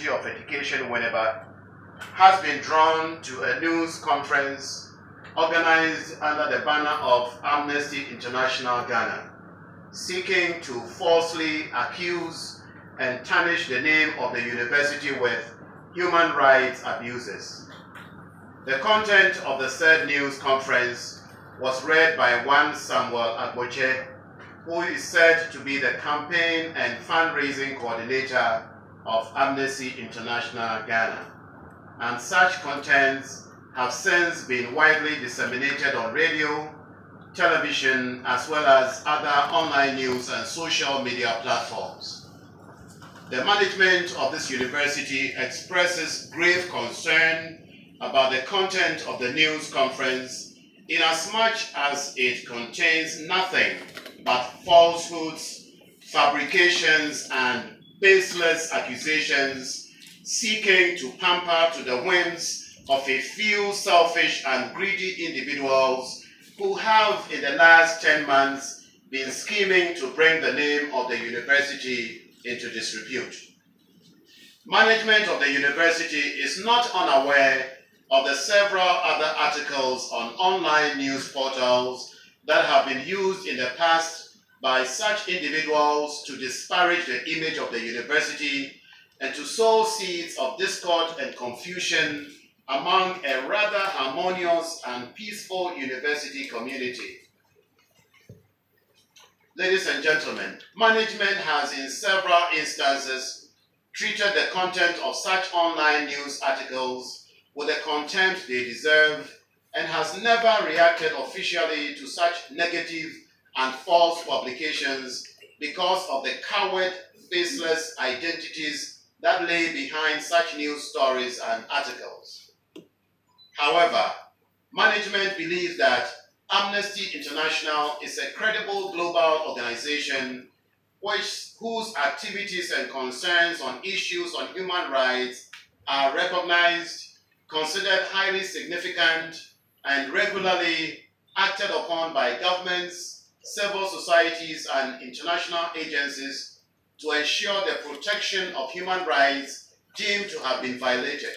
University of Education Winneba has been drawn to a news conference organized under the banner of Amnesty International Ghana, seeking to falsely accuse and tarnish the name of the university with human rights abuses. The content of the said news conference was read by one Samuel Agboche, who is said to be the campaign and fundraising coordinator of Amnesty International Ghana, and such contents have since been widely disseminated on radio, television, as well as other online news and social media platforms. The management of this university expresses grave concern about the content of the news conference, inasmuch as it contains nothing but falsehoods, fabrications, and baseless accusations seeking to pamper to the whims of a few selfish and greedy individuals who have in the last 10 months been scheming to bring the name of the university into disrepute. Management of the university is not unaware of the several other articles on online news portals that have been used in the past by such individuals to disparage the image of the university and to sow seeds of discord and confusion among a rather harmonious and peaceful university community. Ladies and gentlemen, management has in several instances treated the content of such online news articles with the contempt they deserve and has never reacted officially to such negative and false publications because of the coward, faceless identities that lay behind such news stories and articles. However, management believes that Amnesty International is a credible global organization whose activities and concerns on issues on human rights are recognized, considered highly significant, and regularly acted upon by governments, civil societies, and international agencies to ensure the protection of human rights deemed to have been violated.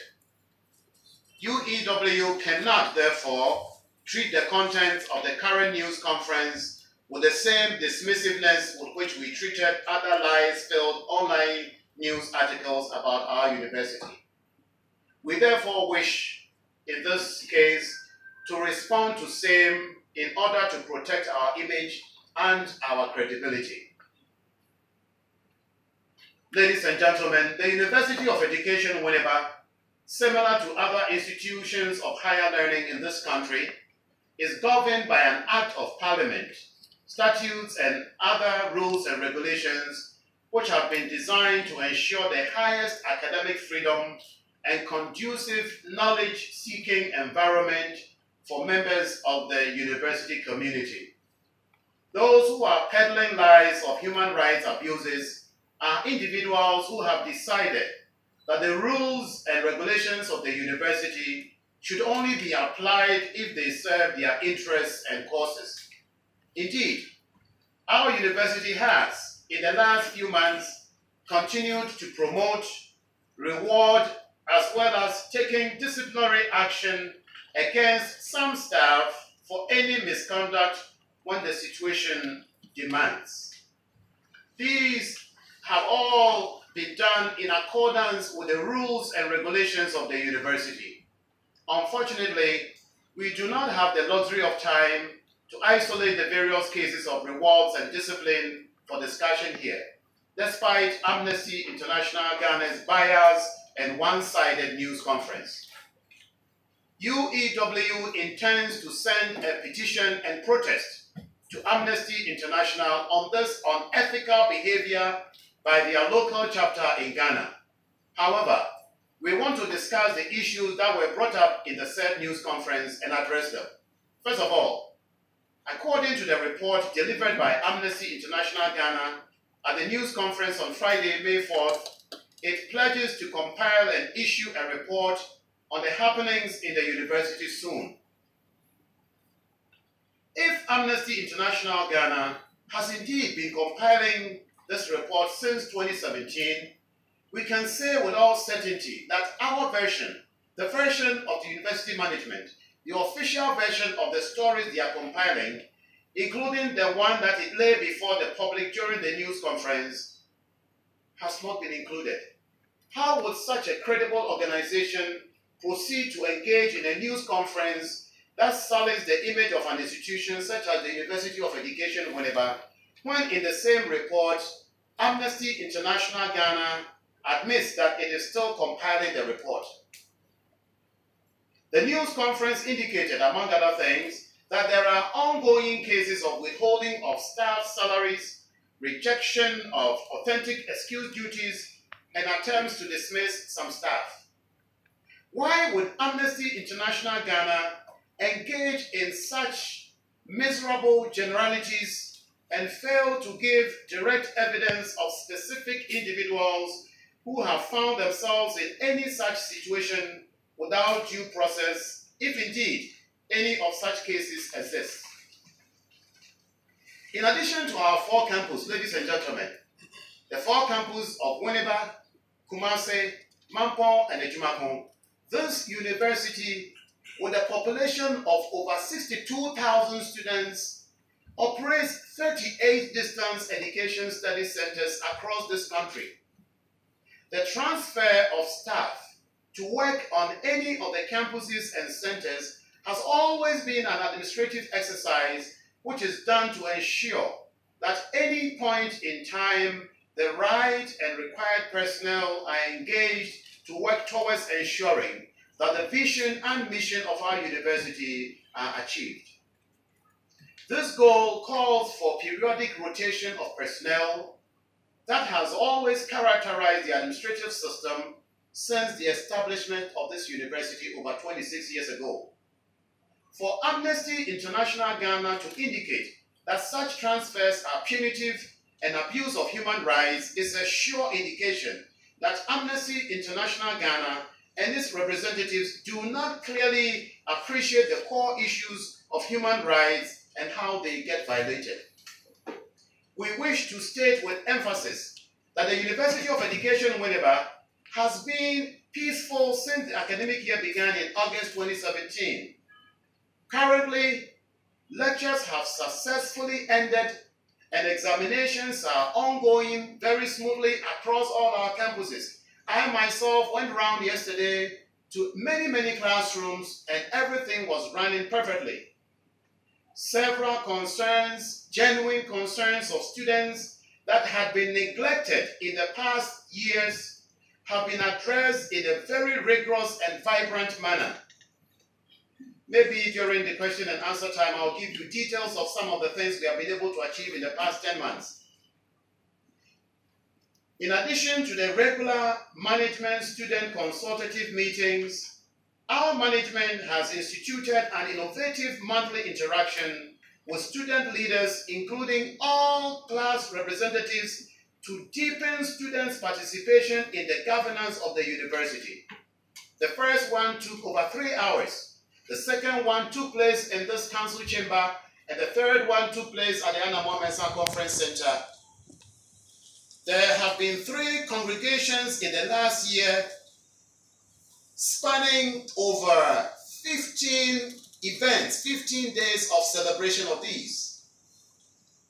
UEW cannot, therefore, treat the content of the current news conference with the same dismissiveness with which we treated other lies-filled online news articles about our university. We therefore wish, in this case, to respond to same in order to protect our image and our credibility. Ladies and gentlemen, the University of Education Winneba, similar to other institutions of higher learning in this country, is governed by an Act of Parliament, statutes, and other rules and regulations which have been designed to ensure the highest academic freedom and conducive knowledge-seeking environment for members of the university community. Those who are peddling lies of human rights abuses are individuals who have decided that the rules and regulations of the university should only be applied if they serve their interests and causes. Indeed, our university has, in the last few months, continued to promote, reward, as well as taking disciplinary action against some staff for any misconduct when the situation demands. These have all been done in accordance with the rules and regulations of the university. Unfortunately, we do not have the luxury of time to isolate the various cases of rewards and discipline for discussion here, despite Amnesty International Ghana's biased and one-sided news conference. UEW intends to send a petition and protest to Amnesty International on this unethical behavior by their local chapter in Ghana. However, we want to discuss the issues that were brought up in the said news conference and address them. First of all, according to the report delivered by Amnesty International Ghana at the news conference on Friday, May 4th, it pledges to compile and issue a report on the happenings in the university soon. If Amnesty International Ghana has indeed been compiling this report since 2017, we can say with all certainty that our version, the version of the university management, the official version of the stories they are compiling, including the one that it lay before the public during the news conference, has not been included. How would such a credible organization proceed to engage in a news conference that sullies the image of an institution such as the University of Education, whenever, when in the same report, Amnesty International Ghana admits that it is still compiling the report? The news conference indicated, among other things, that there are ongoing cases of withholding of staff salaries, rejection of authentic excuse duties, and attempts to dismiss some staff. Why would Amnesty International Ghana engage in such miserable generalities and fail to give direct evidence of specific individuals who have found themselves in any such situation without due process, if indeed any of such cases exist? In addition to our four campuses, ladies and gentlemen, the four campuses of Winneba, Kumasi, Mampong, and Ejumakon, this university, with a population of over 62,000 students, operates 38 distance education study centers across this country. The transfer of staff to work on any of the campuses and centers has always been an administrative exercise which is done to ensure that at any point in time, the right and required personnel are engaged to work towards ensuring that the vision and mission of our university are achieved. This goal calls for periodic rotation of personnel that has always characterized the administrative system since the establishment of this university over 26 years ago. For Amnesty International Ghana to indicate that such transfers are punitive and abuse of human rights is a sure indication that Amnesty International Ghana and its representatives do not clearly appreciate the core issues of human rights and how they get violated. We wish to state with emphasis that the University of Education, Winneba, has been peaceful since the academic year began in August 2017. Currently, lectures have successfully ended and examinations are ongoing very smoothly across all our campuses. I myself went around yesterday to many classrooms and everything was running perfectly. Several concerns, genuine concerns of students that had been neglected in the past years have been addressed in a very rigorous and vibrant manner. Maybe during the question and answer time, I'll give you details of some of the things we have been able to achieve in the past 10 months. In addition to the regular management student consultative meetings, our management has instituted an innovative monthly interaction with student leaders, including all class representatives, to deepen students' participation in the governance of the university. The first one took over 3 hours. The second one took place in this council chamber, and the third one took place at the Anamwa Mensa Conference Center. There have been 3 congregations in the last year, spanning over 15 events, 15 days of celebration of these.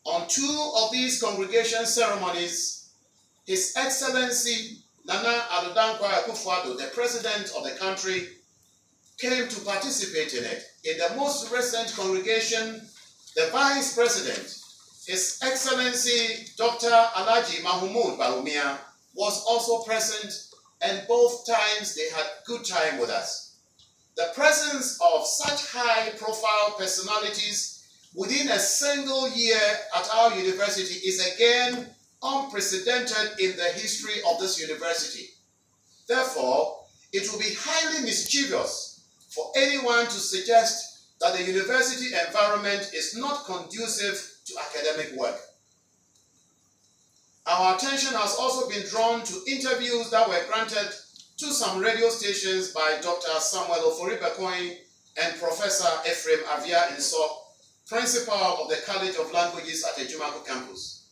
On 2 of these congregation ceremonies, His Excellency Nana Adodankwa Akufo-Addo, the President of the country, came to participate in it. In the most recent congregation, the Vice President, His Excellency Dr. Alhaji Mahmoud Bawumia, was also present, and both times they had good time with us. The presence of such high-profile personalities within a single year at our university is again unprecedented in the history of this university. Therefore, it will be highly mischievous for anyone to suggest that the university environment is not conducive to academic work. Our attention has also been drawn to interviews that were granted to some radio stations by Dr. Samuel Ofori-Bekoin and Professor Ephraim Avia Inso, Principal of the College of Languages at the Ejumako campus.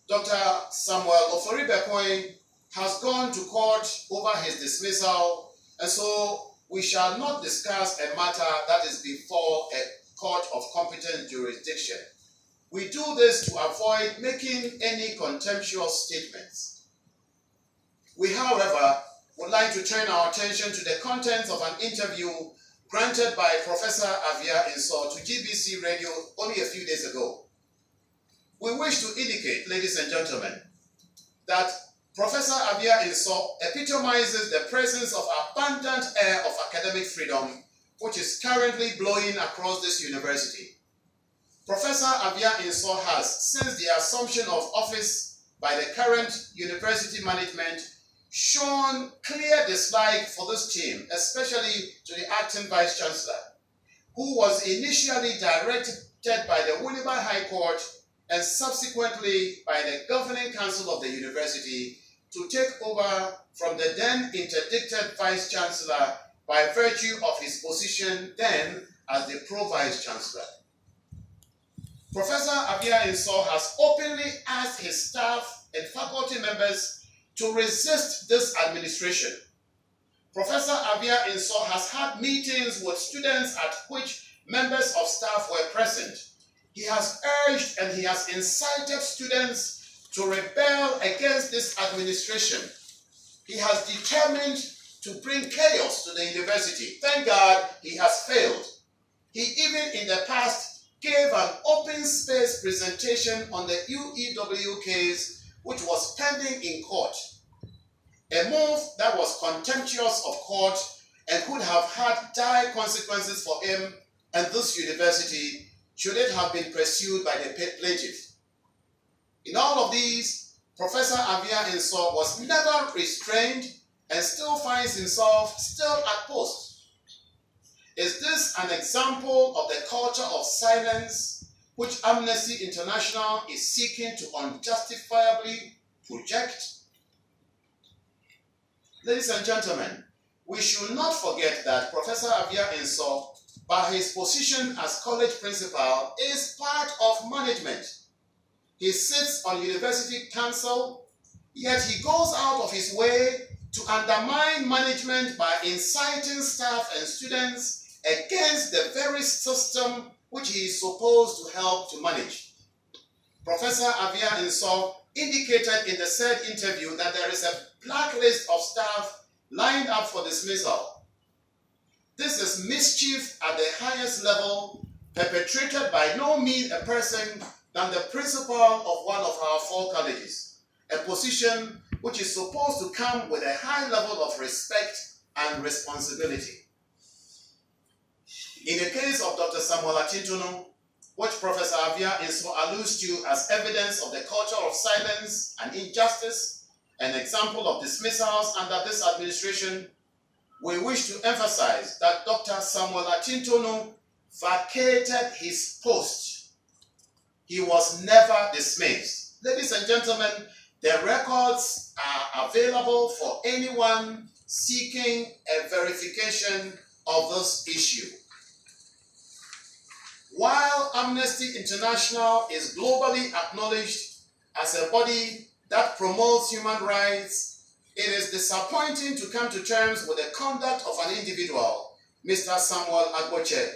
Dr. Samuel Ofori-Bekoin has gone to court over his dismissal, and so we shall not discuss a matter that is before a court of competent jurisdiction. We do this to avoid making any contemptuous statements. We, however, would like to turn our attention to the contents of an interview granted by Professor Avia Insor to GBC Radio only a few days ago. We wish to indicate, ladies and gentlemen, that Professor Avia Insor epitomizes the presence of abundant air of academic freedom which is currently blowing across this university. Professor Avia Insor has, since the assumption of office by the current university management, shown clear dislike for this team, especially to the acting Vice-Chancellor, who was initially directed by the Winneba High Court and subsequently by the Governing Council of the university to take over from the then interdicted Vice-Chancellor by virtue of his position then as the Pro-Vice-Chancellor. Professor Avia Insor has openly asked his staff and faculty members to resist this administration. Professor Avia Insor has had meetings with students at which members of staff were present. He has urged and he has incited students to rebel against this administration. He has determined to bring chaos to the university. Thank God he has failed. He even in the past gave an open space presentation on the UEW case which was pending in court. A move that was contemptuous of court and could have had dire consequences for him and this university should it have been pursued by the plaintiff. In all of these, Professor Avia Insor was never restrained and still finds himself still at post. Is this an example of the culture of silence which Amnesty International is seeking to unjustifiably project? Ladies and gentlemen, we should not forget that Professor Avia Insor, by his position as college principal, is part of management. He sits on university council, yet he goes out of his way to undermine management by inciting staff and students against the very system which he is supposed to help to manage. Professor Avia Insor indicated in the said interview that there is a blacklist of staff lined up for dismissal. This is mischief at the highest level, perpetrated by no mean a person than the principal of one of our 4 colleges, a position which is supposed to come with a high level of respect and responsibility. In the case of Dr. Samuel Akintono, which Professor Avia Insor alludes to as evidence of the culture of silence and injustice, an example of dismissals under this administration, we wish to emphasize that Dr. Samuel Akintono vacated his post. He was never dismissed. Ladies and gentlemen, the records are available for anyone seeking a verification of this issue. While Amnesty International is globally acknowledged as a body that promotes human rights, it is disappointing to come to terms with the conduct of an individual, Mr. Samuel Agboche,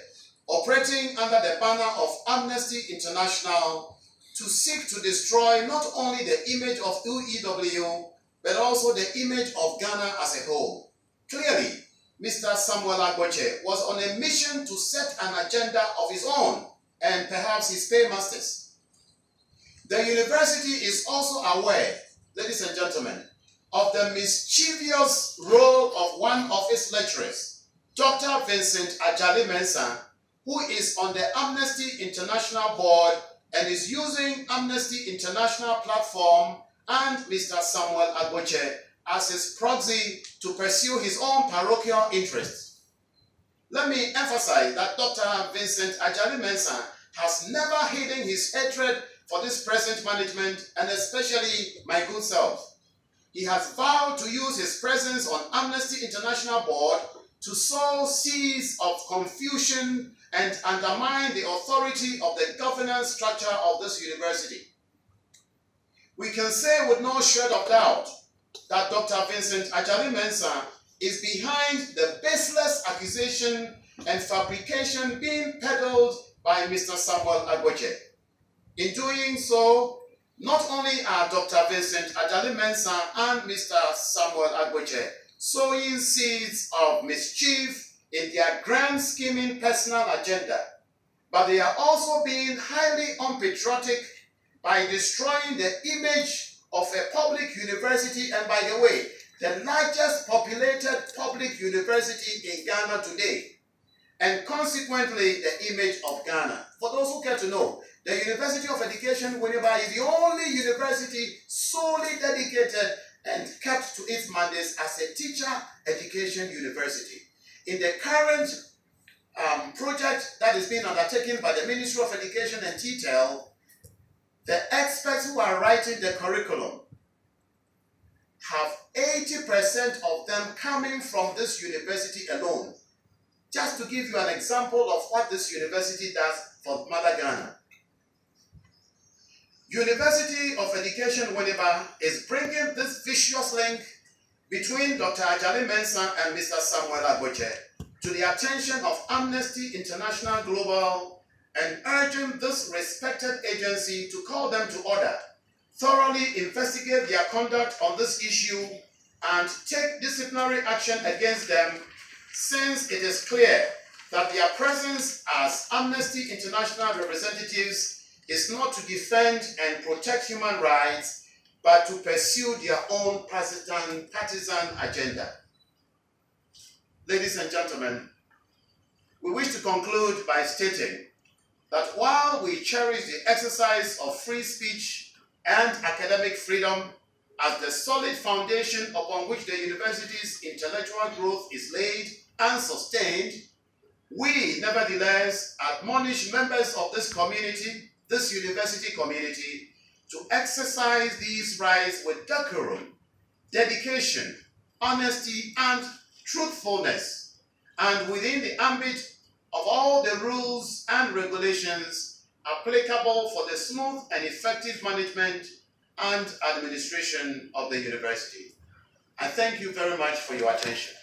operating under the banner of Amnesty International to seek to destroy not only the image of UEW, but also the image of Ghana as a whole. Clearly, Mr. Samuel Agboche was on a mission to set an agenda of his own and perhaps his paymasters. The university is also aware, ladies and gentlemen, of the mischievous role of one of its lecturers, Dr. Vincent Ajali Mensah, who is on the Amnesty International board and is using Amnesty International platform and Mr. Samuel Agboche as his proxy to pursue his own parochial interests. Let me emphasize that Dr. Vincent Ajali Mensah has never hidden his hatred for this present management and especially my good self. He has vowed to use his presence on Amnesty International board to sow seeds of confusion and undermine the authority of the governance structure of this university. We can say with no shred of doubt that Dr. Vincent Ajali Mensah is behind the baseless accusation and fabrication being peddled by Mr. Samuel Agboche. In doing so, not only are Dr. Vincent Ajali Mensah and Mr. Samuel Agboche sowing seeds of mischief in their grand scheming personal agenda, but they are also being highly unpatriotic by destroying the image of a public university, and by the way, the largest populated public university in Ghana today, and consequently the image of Ghana. For those who care to know, the University of Education Winneba is the only university solely dedicated and kept to its mandates as a teacher education university. In the current project that is being undertaken by the Ministry of Education and TTEL, the experts who are writing the curriculum have 80% of them coming from this university alone. Just to give you an example of what this university does for Mother Ghana. University of Education Winneba is bringing this vicious link between Dr. Ajali Mensah and Mr. Samuel Agboche to the attention of Amnesty International Global, and urging this respected agency to call them to order, thoroughly investigate their conduct on this issue, and take disciplinary action against them, since it is clear that their presence as Amnesty International representatives is not to defend and protect human rights, but to pursue their own partisan agenda. Ladies and gentlemen, we wish to conclude by stating that while we cherish the exercise of free speech and academic freedom as the solid foundation upon which the university's intellectual growth is laid and sustained, we nevertheless admonish members of this community, this university community, to exercise these rights with decorum, dedication, honesty, and truthfulness, and within the ambit of all the rules and regulations applicable for the smooth and effective management and administration of the university. I thank you very much for your attention.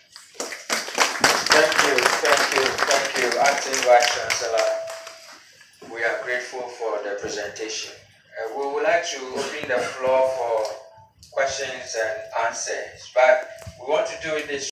Thank you, Acting Vice Chancellor. We are grateful for the presentation. We would like to open the floor for questions and answers, but we want to do it this